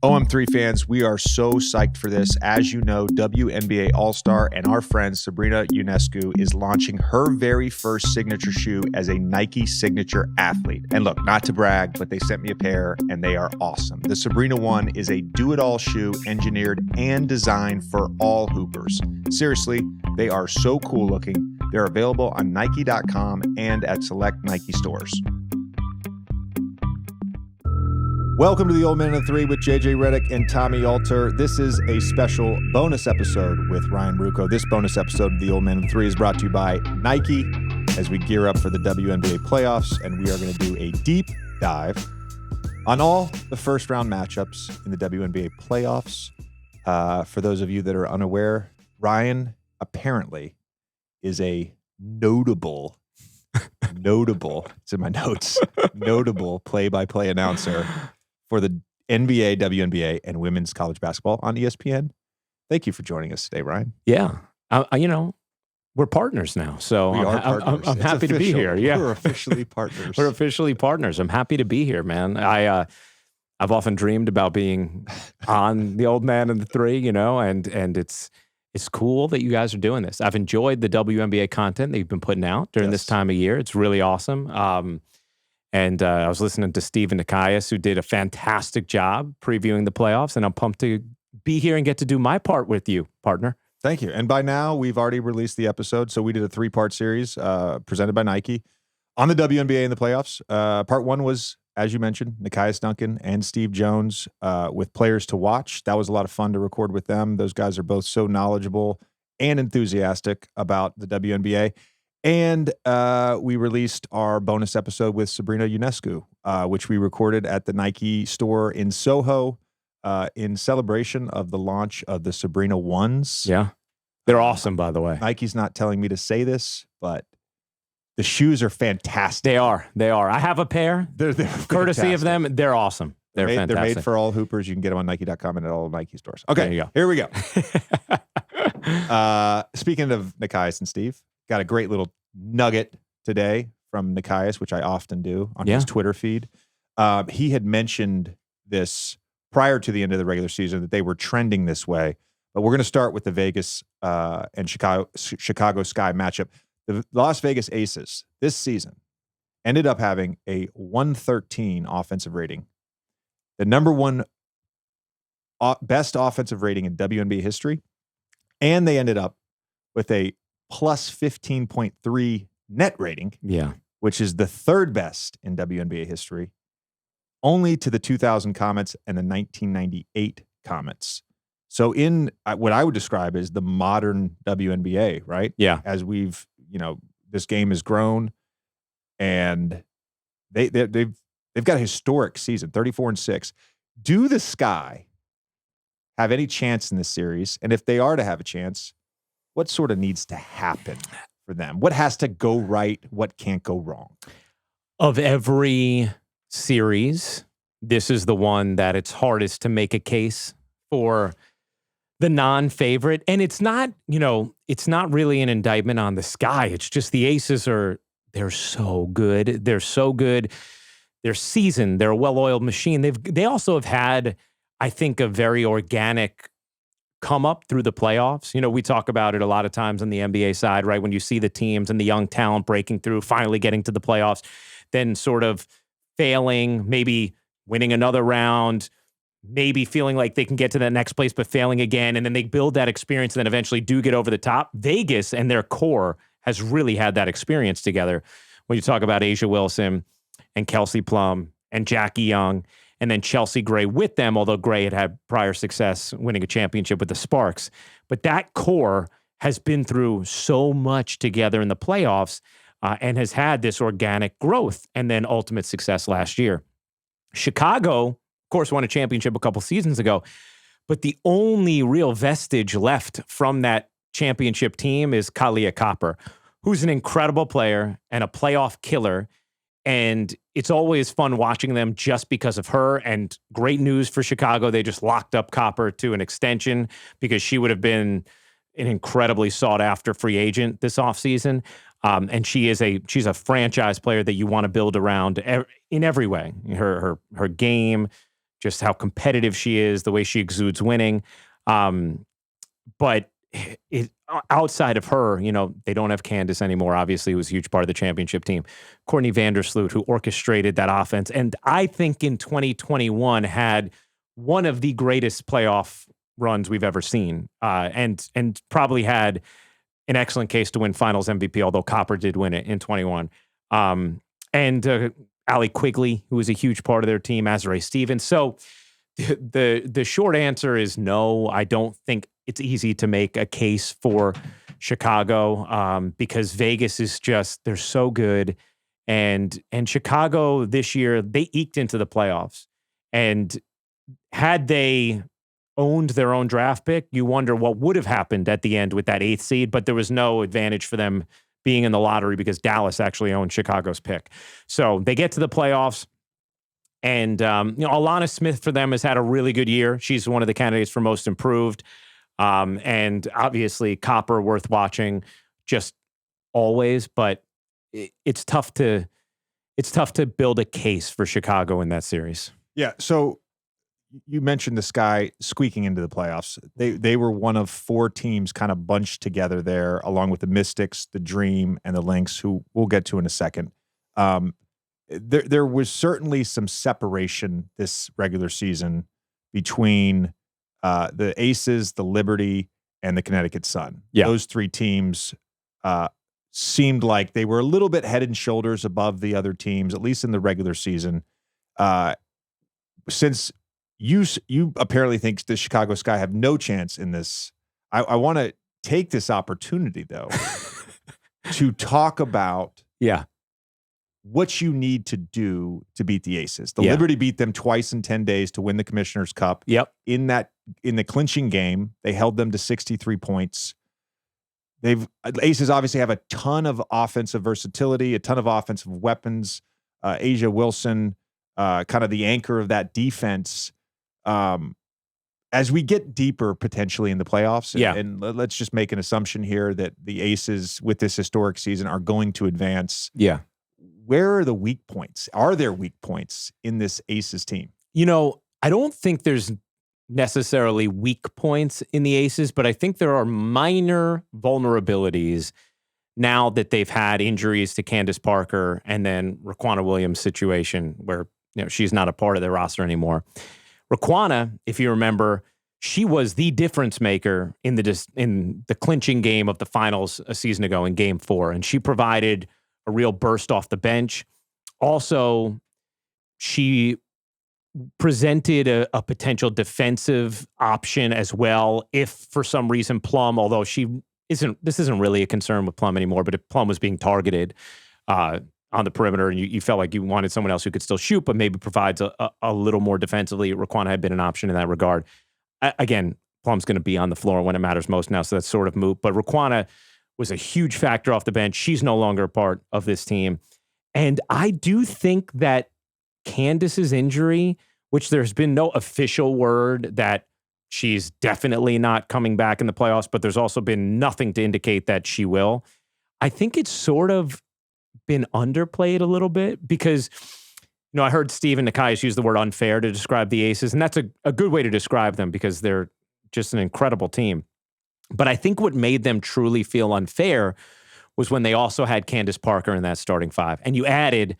OM3 fans, we are so psyched for this. As you know, WNBA All-Star and our friend Sabrina Ionescu is launching her very first signature shoe as a Nike signature athlete. And look, not to brag, but they sent me a pair and they are awesome. The Sabrina One is a do-it-all shoe engineered and designed for all hoopers. Seriously, they are so cool looking. They're available on Nike.com and at select Nike stores. Welcome to the Old Man of Three with JJ Redick and Tommy Alter. This is a special bonus episode with Ryan Roucco. This bonus episode of the Old Man of Three is brought to you by Nike as we gear up for the WNBA Playoffs, and we are going to do a deep dive on all the first round matchups in the WNBA Playoffs. For those of you that are unaware, Ryan apparently is a notable, it's in my notes, notable play-by-play announcer for the NBA, WNBA, and women's college basketball on ESPN. Thank you for joining us today, Ryan. Yeah. We're partners now, so I'm happy to be here. Yeah. We're officially partners. We're officially partners. I'm happy to be here, man. I've often dreamed about being on the Old Man and the Three, and it's cool that you guys are doing this. I've enjoyed the WNBA content that you've been putting out during this time of year. It's really awesome. And I was listening to Stephen Nikias, who did a fantastic job previewing the playoffs, and I'm pumped to be here and get to do my part with you, partner. Thank you. And by now, we've already released the episode. So we did a 3-part series presented by Nike on the WNBA and the playoffs. Part 1 was, as you mentioned, Nikias Duncan and Steve Jones with players to watch. That was a lot of fun to record with them. Those guys are both so knowledgeable and enthusiastic about the WNBA. And we released our bonus episode with Sabrina Ionescu, which we recorded at the Nike store in Soho in celebration of the launch of the Sabrina Ones. Yeah. They're awesome, by the way. Nike's not telling me to say this, but the shoes are fantastic. They are. I have a pair. They're courtesy of them. They're awesome. They're fantastic. They're made for all hoopers. You can get them on Nike.com and at all Nike stores. Okay, there you go. Here we go. Speaking of Nikias and Steve, got a great little nugget today from Nikias, which I often do on his Twitter feed. He had mentioned this prior to the end of the regular season that they were trending this way. But we're going to start with the Vegas and Chicago Sky matchup. The Las Vegas Aces this season ended up having a 113 offensive rating, the number one best offensive rating in WNBA history, and they ended up with a plus 15.3 net rating, which is the third best in WNBA history, only to the 2000 Comets and the 1998 Comets. So in what I would describe as the modern WNBA, right? Yeah. As we've, this game has grown, and they've got a historic season, 34-6. Do the Sky have any chance in this series? And if they are to have a chance, what sort of needs to happen for them? What has to go right? What can't go wrong? Of every series, this is the one that it's hardest to make a case for the non-favorite. And it's not, it's not really an indictment on the Sky. It's just the Aces they're so good. They're so good. They're seasoned. They're a well-oiled machine. They also have had, I think, a very organic come up through the playoffs. We talk about it a lot of times on the NBA side, right? When you see the teams and the young talent breaking through, finally getting to the playoffs, then sort of failing, maybe winning another round, maybe feeling like they can get to that next place, but failing again. And then they build that experience and then eventually do get over the top. Vegas and their core has really had that experience together. When you talk about Asia Wilson and Kelsey Plum and Jackie Young, and then Chelsea Gray with them, although Gray had prior success winning a championship with the Sparks. But that core has been through so much together in the playoffs and has had this organic growth and then ultimate success last year. Chicago, of course, won a championship a couple seasons ago, but the only real vestige left from that championship team is Kahleah Copper, who's an incredible player and a playoff killer. And it's always fun watching them just because of her. And great news for Chicago. They just locked up Copper to an extension because she would have been an incredibly sought-after free agent this offseason. And she's a franchise player that you want to build around in every way. Her game, just how competitive she is, the way she exudes winning. But outside of her, they don't have Candace anymore. Obviously, who was a huge part of the championship team. Courtney Vandersloot, who orchestrated that offense. And I think in 2021 had one of the greatest playoff runs we've ever seen, and probably had an excellent case to win Finals MVP, although Copper did win it in 21. And Allie Quigley, who was a huge part of their team, Azurá Stevens. So the short answer is no. I don't think it's easy to make a case for Chicago because Vegas is just, they're so good. And Chicago this year, they eked into the playoffs. And had they owned their own draft pick, you wonder what would have happened at the end with that 8th seed, but there was no advantage for them being in the lottery because Dallas actually owned Chicago's pick. So they get to the playoffs, and Alana Smith for them has had a really good year. She's one of the candidates for most improved. And obviously Copper worth watching just always, but it's tough to build a case for Chicago in that series. Yeah. So you mentioned the Sky squeaking into the playoffs. They were one of 4 teams kind of bunched together there, along with the Mystics, the Dream, and the Lynx, who we'll get to in a second. There was certainly some separation this regular season between the Aces, the Liberty, and the Connecticut Sun. Yeah. Those 3 teams seemed like they were a little bit head and shoulders above the other teams, at least in the regular season. Since you apparently think the Chicago Sky have no chance in this, I want to take this opportunity, though, to talk about what you need to do to beat the Aces. The Liberty beat them twice in 10 days to win the Commissioner's Cup. Yep. In the clinching game, they held them to 63 points. Aces obviously have a ton of offensive versatility, a ton of offensive weapons. Asia Wilson, kind of the anchor of that defense. As we get deeper potentially in the playoffs, and let's just make an assumption here that the Aces with this historic season are going to advance. Yeah. Where are the weak points? Are there weak points in this Aces team? I don't think there's necessarily weak points in the Aces, but I think there are minor vulnerabilities now that they've had injuries to Candace Parker and then Raquana Williams' situation where she's not a part of their roster anymore. Raquana, if you remember, she was the difference maker in the clinching game of the finals a season ago in Game 4, and she provided a real burst off the bench. Also, she presented a potential defensive option as well if for some reason Plum, although this isn't really a concern with Plum anymore, but if Plum was being targeted on the perimeter and you felt like you wanted someone else who could still shoot but maybe provides a little more defensively, Raquana had been an option in that regard. Again, Plum's going to be on the floor when it matters most now, so that's sort of moot. But Raquana was a huge factor off the bench. She's no longer a part of this team. And I do think that Candace's injury, which there's been no official word that she's definitely not coming back in the playoffs, but there's also been nothing to indicate that she will. I think it's sort of been underplayed a little bit because, I heard Stephen Nikias use the word unfair to describe the Aces, and that's a good way to describe them because they're just an incredible team. But I think what made them truly feel unfair was when they also had Candace Parker in that starting 5. And you added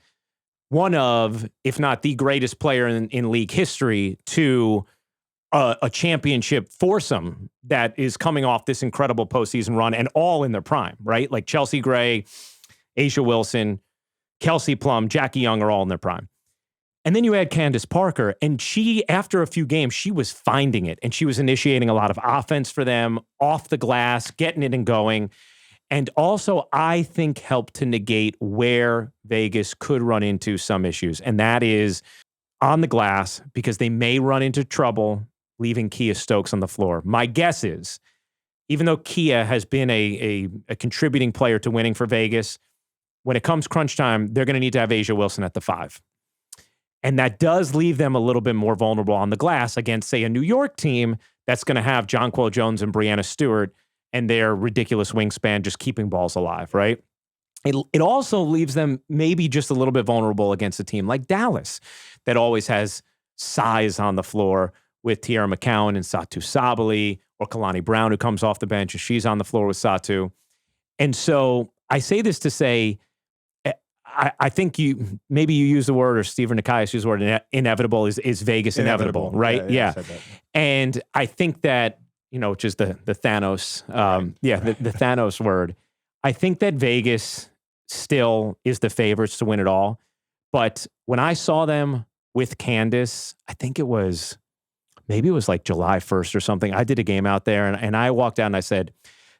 one of, if not the greatest player in league history to a championship foursome that is coming off this incredible postseason run and all in their prime, right? Like Chelsea Gray, Asia Wilson, Kelsey Plum, Jackie Young are all in their prime. And then you add Candace Parker, and she, after a few games, she was finding it, and she was initiating a lot of offense for them, off the glass, getting it and going. And also, I think, helped to negate where Vegas could run into some issues, and that is on the glass, because they may run into trouble leaving Kia Stokes on the floor. My guess is, even though Kia has been a contributing player to winning for Vegas, when it comes crunch time, they're going to need to have Asia Wilson at the 5. And that does leave them a little bit more vulnerable on the glass against, say, a New York team that's going to have Jonquel Jones and Breanna Stewart and their ridiculous wingspan just keeping balls alive, right? It also leaves them maybe just a little bit vulnerable against a team like Dallas that always has size on the floor with Tierra McCowan and Satu Sabali, or Kalani Brown, who comes off the bench and she's on the floor with Satu. And so I say this to say, I think maybe you use the word, or Stephen Nikias used the word, inevitable. Is Vegas inevitable, right? Yeah. And I think that, which is the Thanos, the Thanos word. I think that Vegas still is the favorites to win it all. But when I saw them with Candace, I think maybe it was like July 1st or something. I did a game out there and I walked out and I said,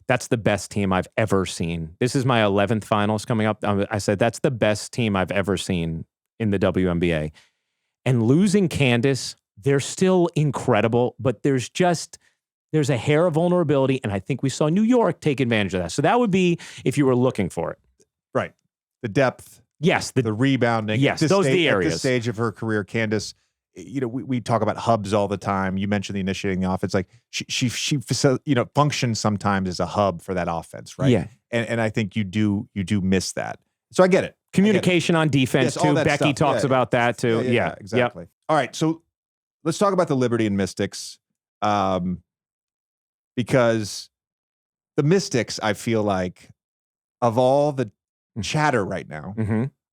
that's the best team I've ever seen. This is my 11th finals coming up. I said, that's the best team I've ever seen in the WNBA. And losing Candace, they're still incredible, but there's a hair of vulnerability. And I think we saw New York take advantage of that. So that would be if you were looking for it. Right. The depth. Yes. The rebounding. Yes, those are the areas. At this stage of her career, Candace, we talk about hubs all the time. You mentioned the initiating the offense. Like she functions sometimes as a hub for that offense, right? Yeah. And I think you do miss that. So I get it. Communication on defense, yes, too. Becky talks about that, too. Yeah, exactly. Yep. All right, so let's talk about the Liberty and Mystics. Because the Mystics, I feel like, of all the chatter right now,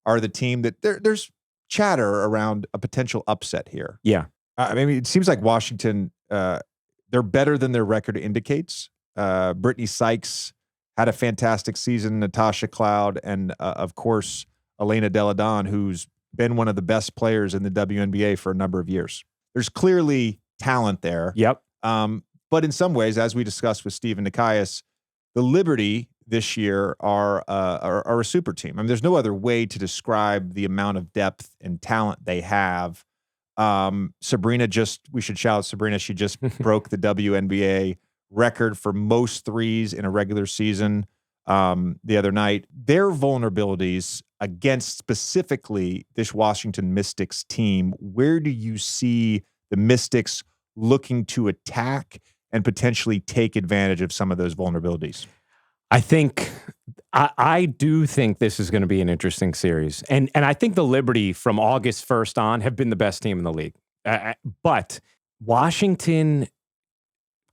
are the team that there's chatter around a potential upset here. Yeah. I mean, it seems like Washington, they're better than their record indicates. Brittany Sykes had a fantastic season, Natasha Cloud, and of course, Elena Deladon, who's been one of the best players in the WNBA for a number of years. There's clearly talent there. Yep. But in some ways, as we discussed with Stephen Nikias, the Liberty this year are a super team. I mean, there's no other way to describe the amount of depth and talent they have. Sabrina we should shout out Sabrina. She just broke the WNBA record for most threes in a regular season the other night. Their vulnerabilities against specifically this Washington Mystics team, where do you see the Mystics looking to attack and potentially take advantage of some of those vulnerabilities? I do think this is going to be an interesting series. And I think the Liberty from August 1st on have been the best team in the league. But Washington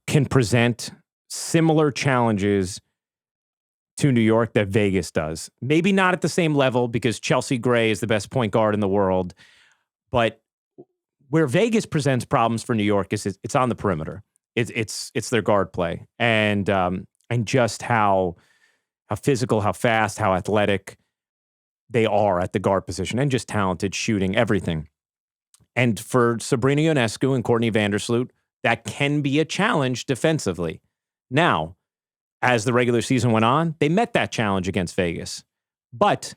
can present similar challenges to New York that Vegas does. Maybe not at the same level because Chelsea Gray is the best point guard in the world. But where Vegas presents problems for New York is it's on the perimeter. It's their guard play. And just how physical, how fast, how athletic they are at the guard position, and just talented, shooting, everything. And for Sabrina Ionescu and Courtney Vandersloot, that can be a challenge defensively. Now, as the regular season went on, they met that challenge against Vegas. But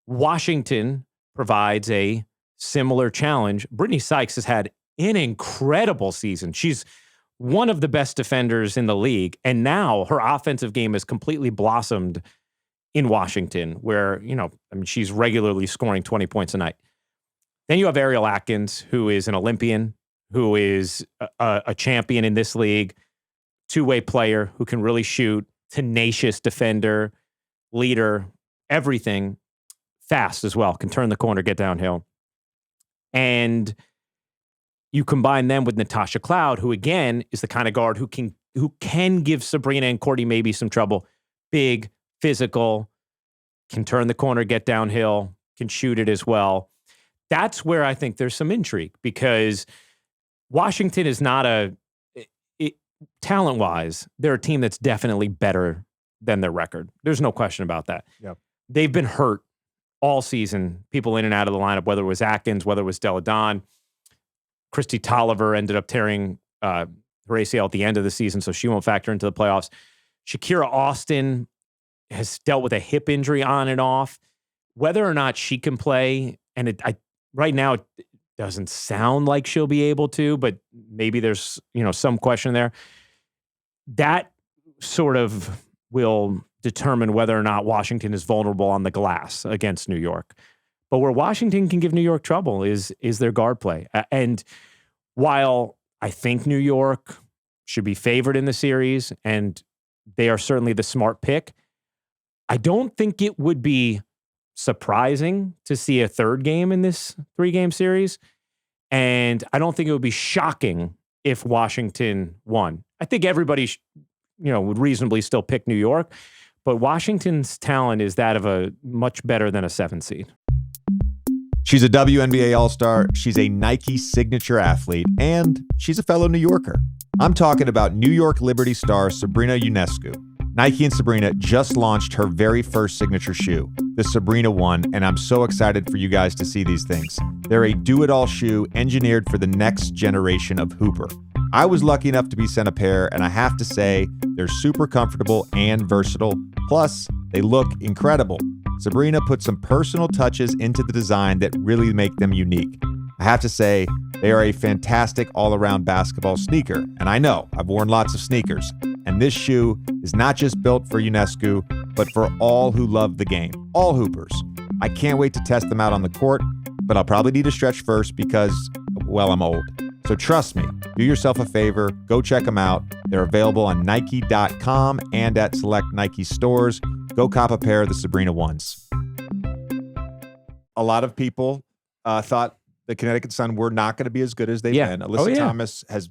Washington provides a similar challenge. Brittany Sykes has had an incredible season. She's one of the best defenders in the league. And now her offensive game has completely blossomed in Washington, where, she's regularly scoring 20 points a night. Then you have Ariel Atkins, who is an Olympian, who is a champion in this league, two-way player who can really shoot, tenacious defender, leader, everything, fast as well, can turn the corner, get downhill. And you combine them with Natasha Cloud, who again is the kind of guard who can give Sabrina and Courtney maybe some trouble. Big, physical, can turn the corner, get downhill, can shoot it as well. That's where I think there's some intrigue, because Washington is not talent-wise, they're a team that's definitely better than their record. There's no question about that. Yep. They've been hurt all season, people in and out of the lineup, whether it was Atkins, whether it was Deladon. Christy Tolliver ended up tearing her ACL at the end of the season, so she won't factor into the playoffs. Shakira Austin has dealt with a hip injury on and off. Whether or not she can play, and right now it doesn't sound like she'll be able to, but maybe there's some question there. That sort of will determine whether or not Washington is vulnerable on the glass against New York. But where Washington can give New York trouble is their guard play. And while I think New York should be favored in the series, and they are certainly the smart pick, I don't think it would be surprising to see a third game in this 3-game series. And I don't think it would be shocking if Washington won. I think everybody, would reasonably still pick New York, but Washington's talent is that of a much better than a 7 seed. She's a WNBA All-Star, she's a Nike signature athlete, and she's a fellow New Yorker. I'm talking about New York Liberty star Sabrina Ionescu. Nike and Sabrina just launched her very first signature shoe, the Sabrina 1, and I'm so excited for you guys to see these things. They're a do-it-all shoe engineered for the next generation of hooper. I was lucky enough to be sent a pair, and I have to say, they're super comfortable and versatile. Plus, they look incredible. Sabrina put some personal touches into the design that really make them unique. I have to say, they are a fantastic all-around basketball sneaker, and I know I've worn lots of sneakers, and this shoe is not just built for Ionescu, but for all who love the game, all hoopers. I can't wait to test them out on the court, but I'll probably need to stretch first because, well, I'm old. So trust me, do yourself a favor, go check them out. They're available on Nike.com and at select Nike stores. Go cop a pair of the Sabrina 1s. A lot of people thought the Connecticut Sun were not going to be as good as they've been. Alyssa Thomas has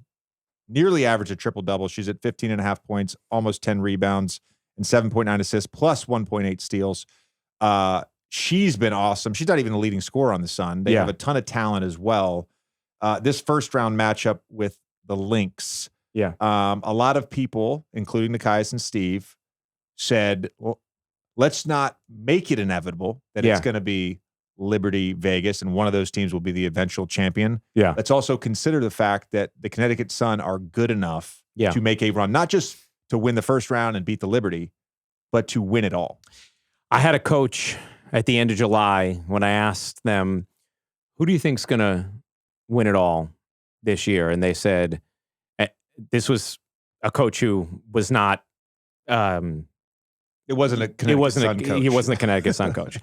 nearly averaged a triple-double. She's at 15.5 points, almost 10 rebounds, and 7.9 assists, plus 1.8 steals. She's been awesome. She's not even the leading scorer on the Sun. They have a ton of talent as well. This first-round matchup with the Lynx, a lot of people, including Nikias and Steve, said, well, let's not make it inevitable that it's going to be Liberty, Vegas, and one of those teams will be the eventual champion. Let's also consider the fact that the Connecticut Sun are good enough to make a run, not just to win the first round and beat the Liberty, but to win it all. I had a coach at the end of July when I asked them, who do you think's going to win it all this year? And they said, this was a coach who was not, it wasn't a Connecticut Sun coach. He wasn't a Connecticut Sun coach.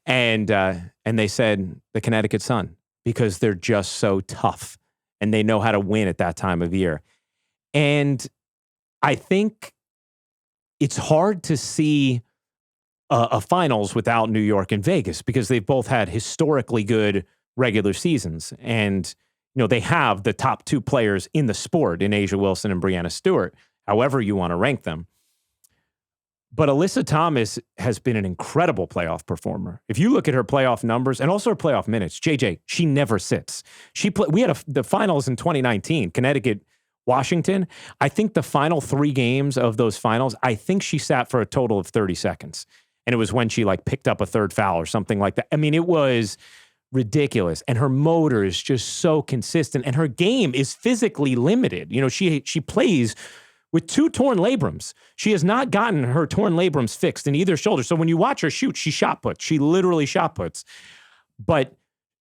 And they said the Connecticut Sun, because they're just so tough and they know how to win at that time of year. And I think it's hard to see a finals without New York and Vegas because they've both had historically good regular seasons. And, they have the top 2 players in the sport in A'ja Wilson and Breanna Stewart, however you want to rank them. But Alyssa Thomas has been an incredible playoff performer. If you look at her playoff numbers and also her playoff minutes, JJ, she never sits. We had the finals in 2019, Connecticut, Washington. I think the final 3 games of those finals, I think she sat for a total of 30 seconds. And it was when she picked up a third foul or something like that. I mean, it was ridiculous. And her motor is just so consistent. And her game is physically limited. She plays with 2 torn labrums. She has not gotten her torn labrums fixed in either shoulder. So when you watch her shoot, she shot puts. She literally shot puts. But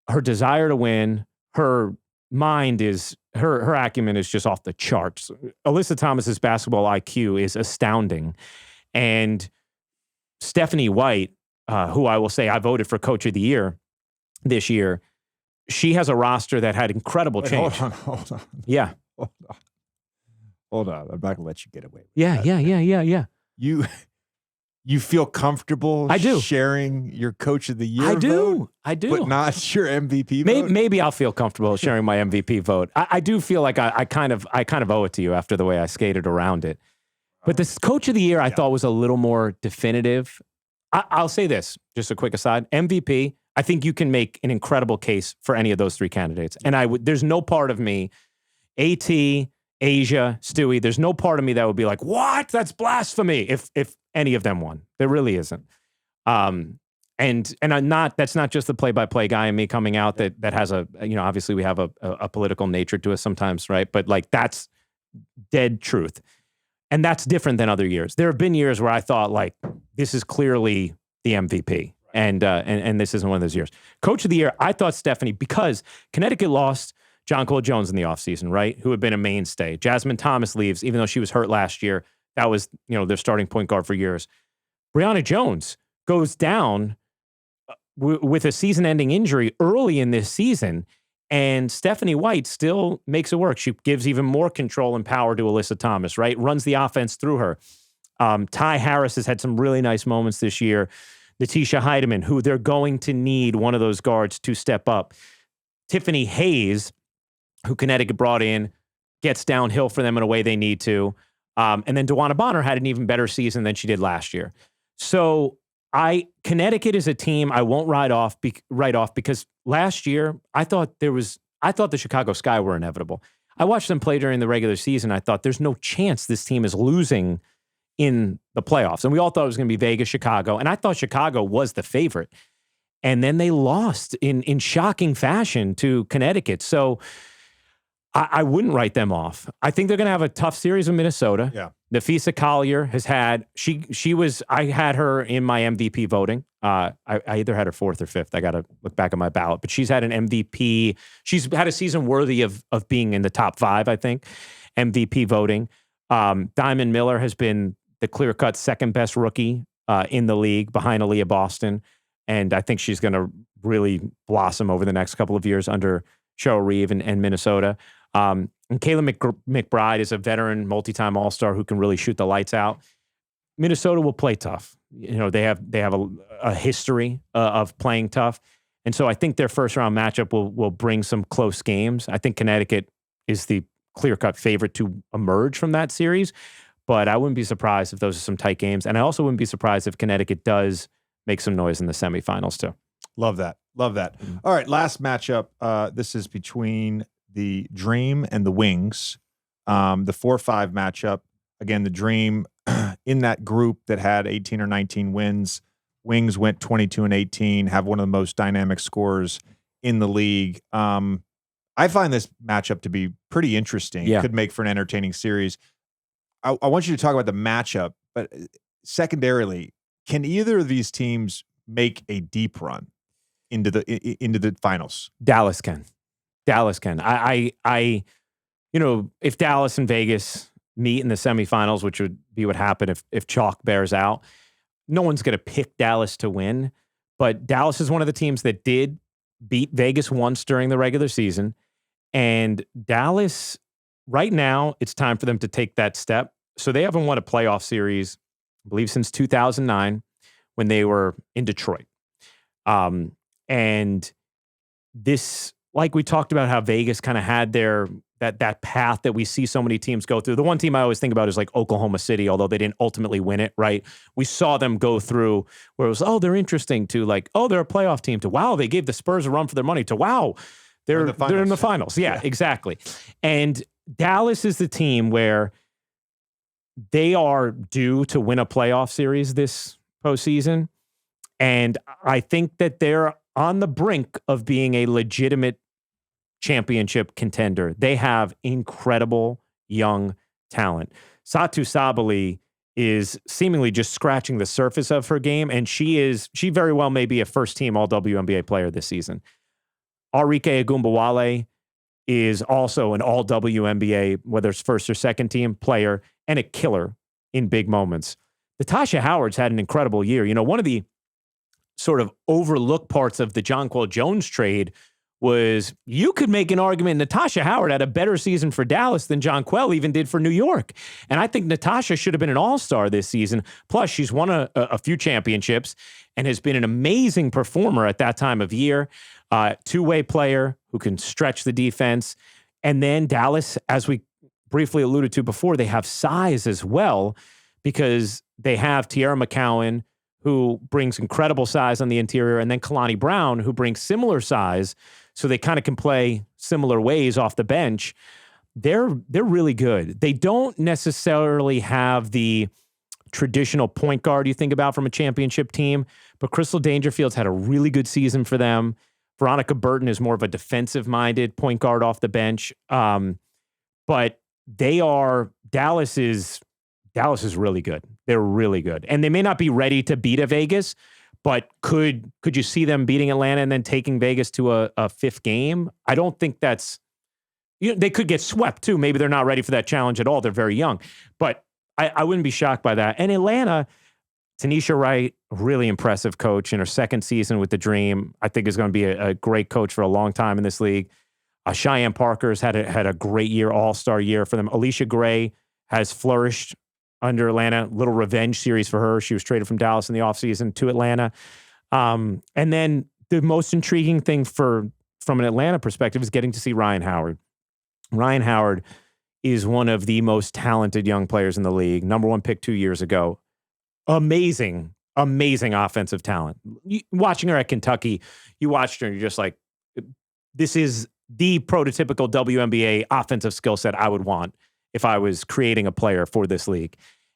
her desire to win, her mind is, her acumen is just off the charts. Alyssa Thomas's basketball IQ is astounding. And Stephanie White, who I will say I voted for Coach of the Year this year, she has a roster that had incredible change. Hold on. Yeah. Hold on. I'm not going to let you get away with that. Yeah. You feel comfortable sharing your Coach of the Year vote? I do. But not your MVP vote? Maybe I'll feel comfortable sharing my MVP vote. I do feel like I kind of owe it to you after the way I skated around it. But this Coach of the Year I thought was a little more definitive. I'll say this, just a quick aside. MVP, I think you can make an incredible case for any of those 3 candidates. And there's no part of me, AT, A'ja, Stewie, there's no part of me that would be like, what? That's blasphemy if any of them won. There really isn't. And that's not just the play-by-play guy and me coming out that has obviously we have a political nature to us sometimes, right? But that's dead truth. And that's different than other years. There have been years where I thought this is clearly the MVP. And this isn't one of those years. Coach of the Year, I thought Stephanie, because Connecticut lost John Cole Jones in the offseason, right? Who had been a mainstay. Jasmine Thomas leaves, even though she was hurt last year. That was, their starting point guard for years. Brianna Jones goes down with a season-ending injury early in this season, and Stephanie White still makes it work. She gives even more control and power to Alyssa Thomas, right? Runs the offense through her. Ty Harris has had some really nice moments this year. Natisha Heidemann, who they're going to need one of those guards to step up. Tiffany Hayes, who Connecticut brought in, gets downhill for them in a way they need to. And then DeWanna Bonner had an even better season than she did last year. So Connecticut is a team I won't write off because last year I thought the Chicago Sky were inevitable. I watched them play during the regular season. I thought there's no chance this team is losing in the playoffs. And we all thought it was going to be Vegas, Chicago. And I thought Chicago was the favorite. And then they lost in shocking fashion to Connecticut. So I wouldn't write them off. I think they're going to have a tough series with Minnesota. Yeah. Nafisa Collier has had, I had her in my MVP voting. I either had her fourth or fifth. I got to look back at my ballot, but she's had an MVP. She's had a season worthy of being in the top 5, I think, MVP voting. Diamond Miller has been the clear-cut second best rookie in the league behind Aaliyah Boston. And I think she's going to really blossom over the next couple of years under Cheryl Reeve and Minnesota. And Kayla McBride is a veteran multi-time All-Star who can really shoot the lights out. Minnesota will play tough. You know, they have a history of playing tough. And so I think their first round matchup will bring some close games. I think Connecticut is the clear-cut favorite to emerge from that series, but I wouldn't be surprised if those are some tight games. And I also wouldn't be surprised if Connecticut does make some noise in the semifinals too. Love that. Love that. All right, last matchup. This is between the Dream and the Wings. The 4-5 matchup. Again, the Dream in that group that had 18 or 19 wins. Wings went 22-18, have one of the most dynamic scorers in the league. I find this matchup to be pretty interesting. Yeah. It could make for an entertaining series. I want you to talk about the matchup, but secondarily, can either of these teams make a deep run into the finals? Dallas can. If Dallas and Vegas meet in the semifinals, which would be what happened if chalk bears out, no one's going to pick Dallas to win. But Dallas is one of the teams that did beat Vegas once during the regular season. And Dallas, right now, it's time for them to take that step. So they haven't won a playoff series, I believe, since 2009 when they were in Detroit. And this, like we talked about how Vegas kind of had their that path that we see so many teams go through. The one team I always think about is like Oklahoma City, although they didn't ultimately win it, right? We saw them go through where it was, oh, they're interesting, to like, oh, they're a playoff team, to wow, they gave the Spurs a run for their money, to wow, they're in the finals. Yeah, exactly. And Dallas is the team where they are due to win a playoff series this postseason. And I think that they're on the brink of being a legitimate championship contender. They have incredible young talent. Satu Sabali is seemingly just scratching the surface of her game, and she very well may be a first-team All-WNBA player this season. Arike Agumbawale is also an All-WNBA, whether it's first or second-team player, and a killer in big moments. Natasha Howard's had an incredible year. You know, one of the sort of overlooked parts of the Jonquel Jones trade was you could make an argument Natasha Howard had a better season for Dallas than Jonquel even did for New York. And I think Natasha should have been an all-star this season. Plus, she's won a few championships and has been an amazing performer at that time of year. Two-way player who can stretch the defense. And then Dallas, as we briefly alluded to before, they have size as well because they have Tierra McCowan, who brings incredible size on the interior, and then Kalani Brown, who brings similar size. So they kind of can play similar ways off the bench. They're really good. They don't necessarily have the traditional point guard you think about from a championship team, but Crystal Dangerfield's had a really good season for them. Veronica Burton is more of a defensive-minded point guard off the bench. But Dallas is really good. They're really good. And they may not be ready to beat a Vegas, but could you see them beating Atlanta and then taking Vegas to a fifth game? I don't think that's, they could get swept too. Maybe they're not ready for that challenge at all. They're very young, but I wouldn't be shocked by that. And Atlanta, Tanisha Wright, really impressive coach in her second season with the Dream. I think is going to be a great coach for a long time in this league. Cheyenne Parker's had a great year, all-star year for them. Alicia Gray has flourished under Atlanta. Little revenge series for her. She was traded from Dallas in the offseason to Atlanta. And then the most intriguing thing for from an Atlanta perspective is getting to see Ryan Howard. Ryan Howard is one of the most talented young players in the league. Number 1 pick 2 years ago. Amazing offensive talent. Watching her at Kentucky, you watched her and you're just like, this is the prototypical WNBA offensive skill set I would want if I was creating a player for this league.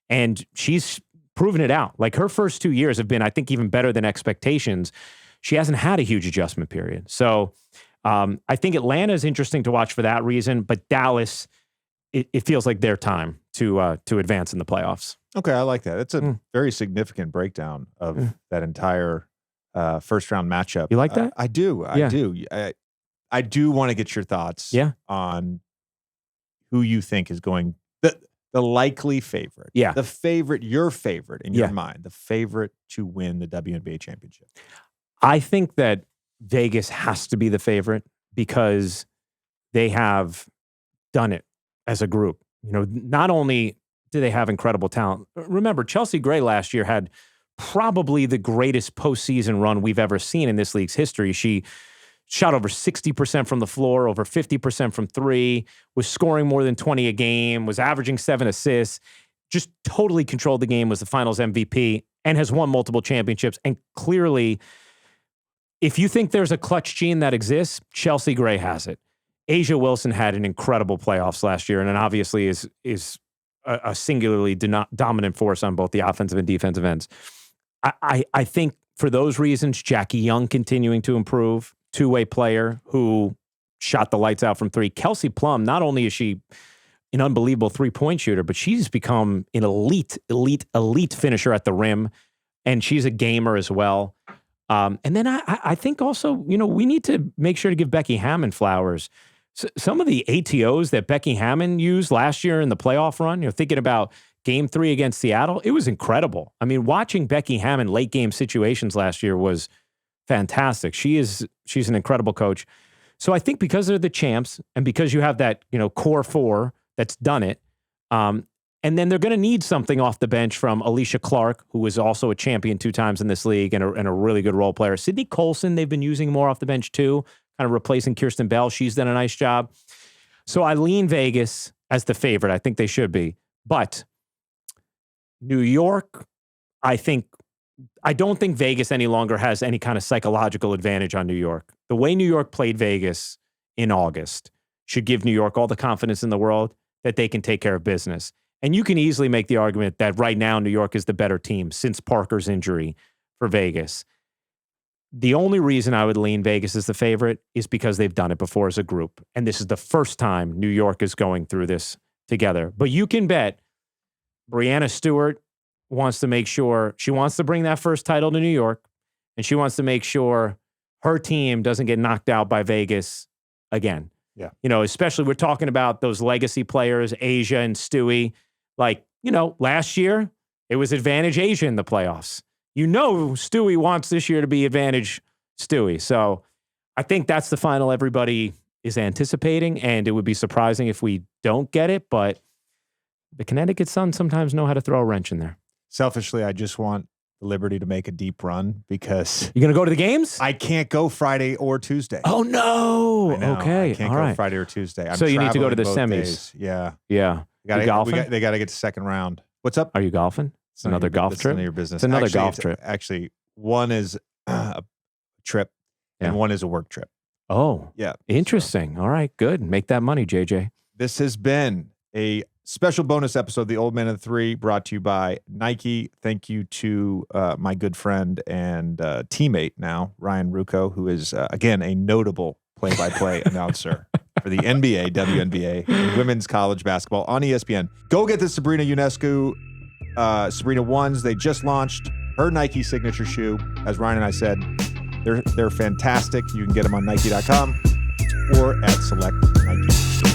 And she's proven it out. Like her first 2 years have been, I think, even better than expectations. She hasn't had a huge adjustment period. So I think Atlanta is interesting to watch for that reason, but Dallas, it feels like their time to advance in the playoffs. Okay, I like that. It's a very significant breakdown of that entire first round matchup. You like that? I do. I do. I do want to get your thoughts on who you think is going the likely favorite. Yeah. The favorite, your favorite in your mind, the favorite to win the WNBA championship. I think that Vegas has to be the favorite because they have done it as a group. You know, not only do they have incredible talent. Remember, Chelsea Gray last year had probably the greatest postseason run we've ever seen in this league's history. She shot over 60% from the floor, over 50% from three, was scoring more than 20 a game, was averaging 7 assists, just totally controlled the game, was the finals MVP, and has won multiple championships. And clearly, if you think there's a clutch gene that exists, Chelsea Gray has it. A'ja Wilson had an incredible playoffs last year, and then obviously is a singularly dominant force on both the offensive and defensive ends. I think for those reasons, Jackie Young continuing to improve, two-way player who shot the lights out from three. Kelsey Plum, not only is she an unbelievable three-point shooter, but she's become an elite finisher at the rim, and she's a gamer as well. And then I think also, you know, we need to make sure to give Becky Hammon flowers. Some of the ATOs that Becky Hammon used last year in the playoff run, you know, thinking about Game 3 against Seattle, it was incredible. I mean, watching Becky Hammon late game situations last year was fantastic. She's an incredible coach. So I think because they're the champs and because you have that, you know, core four that's done it, and then they're going to need something off the bench from Alicia Clark, who was also a champion 2 times in this league and a really good role player. Sydney Colson, they've been using more off the bench too, kind of replacing Kirsten Bell. She's done a nice job. So I lean Vegas as the favorite. I think they should be. But New York, I don't think Vegas any longer has any kind of psychological advantage on New York. The way New York played Vegas in August should give New York all the confidence in the world that they can take care of business. And you can easily make the argument that right now New York is the better team since Parker's injury for Vegas. The only reason I would lean Vegas as the favorite is because they've done it before as a group. And this is the first time New York is going through this together. But you can bet Breanna Stewart wants to make sure, she wants to bring that first title to New York, and she wants to make sure her team doesn't get knocked out by Vegas again. Yeah. You know, especially we're talking about those legacy players, A'ja and Stewie. Like, you know, last year, it was advantage A'ja in the playoffs. You know, Stewie wants this year to be advantage Stewie. So I think that's the final everybody is anticipating, and it would be surprising if we don't get it, but the Connecticut Sun sometimes know how to throw a wrench in there. Selfishly, I just want the Liberty to make a deep run because you're going to go to the games? I can't go Friday or Tuesday. Oh, no. I know. Okay. I can't All go right. Friday or Tuesday. So you need to go to the both semis. days. Yeah. Yeah. You golfing? They got to get to second round. What's up? Are you golfing? It's another golf trip? None of your business. It's another golf trip. Actually, one is a trip and one is a work trip. Oh. Yeah. Interesting. All right. Good. Make that money, JJ. This has been a special bonus episode of The Old Man of the Three, brought to you by Nike. Thank you to my good friend and teammate now, Ryan Roucco, who is, again, a notable play-by-play announcer for the NBA, WNBA, and women's college basketball on ESPN. Go get the Sabrina Ionescu, Sabrina ones. They just launched her Nike signature shoe. As Ryan and I said, they're fantastic. You can get them on Nike.com or at select Nike.